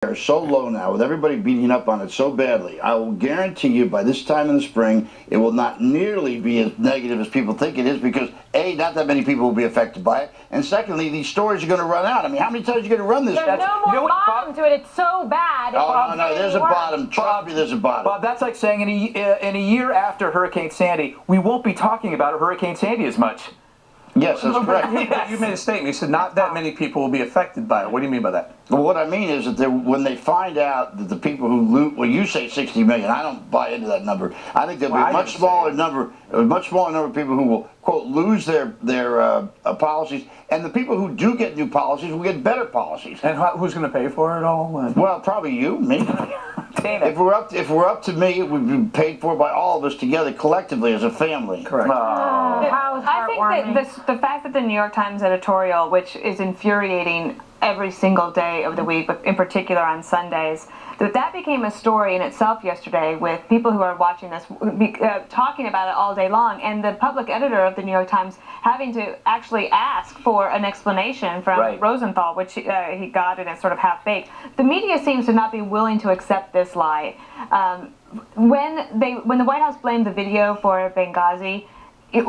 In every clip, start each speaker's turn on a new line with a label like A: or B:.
A: are so low now, with everybody beating up on it so badly, I will guarantee you by this time in the spring, it will not nearly be as negative as people think it is because, A, not that many people will be affected by it, and secondly, these stories are going to run out. I mean, how many times are you going to run this?
B: There's no more bottom to it. It's so bad.
A: Oh, no, there's a bottom. Trust me, there's a bottom.
C: Bob, that's like saying in a year after Hurricane Sandy, we won't be talking about Hurricane Sandy as much.
A: Yes, that's correct.
D: You made a statement. You said not that many people will be affected by it. What do you mean by that?
A: Well, what I mean is that when they find out that the people who loot, well, you say 60 million. I don't buy into that number. I think there'll be a much smaller number of people who will, quote, lose their policies, and the people who do get new policies will get better policies.
D: And who's going to pay for it all?
A: Well, probably you, me. If we're up to me, it would be paid for by all of us together, collectively, as a family.
D: Correct.
B: I think that the fact that the New York Times editorial, which is infuriating every single day of the week, but in particular on Sundays, that became a story in itself yesterday with people who are watching this talking about it all day long, and the public editor of the New York Times having to actually ask for an explanation from Rosenthal, which he got, and it's sort of half-baked. The media seems to not be willing to accept this lie. When the White House blamed the video for Benghazi, we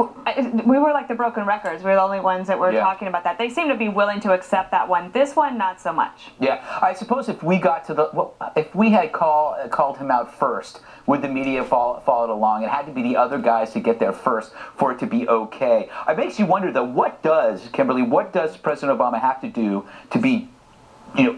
B: were like the broken records. We were the only ones that were talking about that. They seem to be willing to accept that one. This one, not so much.
C: Yeah, I suppose if we got to if we had called him out first, would the media followed along? It had to be the other guys to get there first for it to be okay. It makes you wonder, though, what does President Obama have to do to be,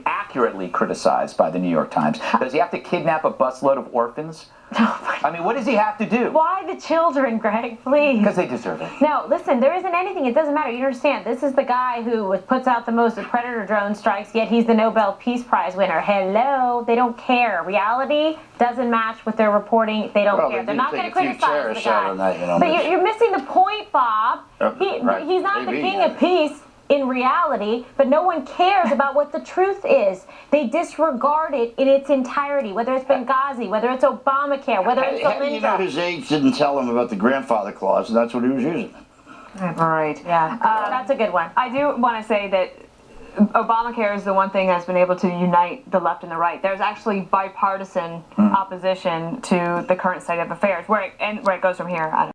C: accurately criticized by the New York Times? Does he have to kidnap a busload of orphans? I mean, what does he have to do?
B: Why the children, Greg, please?
C: Because they deserve it.
B: No, listen, there isn't anything. It doesn't matter. You understand. This is the guy who puts out the most Predator drone strikes, yet he's the Nobel Peace Prize winner. Hello. They don't care. Reality doesn't match with their reporting. They don't care. They're not going to criticize the guy. But you're missing the point, Bob. He's not the king of peace in reality, but no one cares about what the truth is. They disregard it in its entirety, whether it's Benghazi, whether it's Obamacare, whether it's
A: How do you know his aides didn't tell him about the grandfather clause, and that's what he was using?
B: Right, yeah. That's a good one. I do want to say that Obamacare is the one thing that's been able to unite the left and the right. There's actually bipartisan opposition to the current state of affairs. Where it goes from here, I don't know.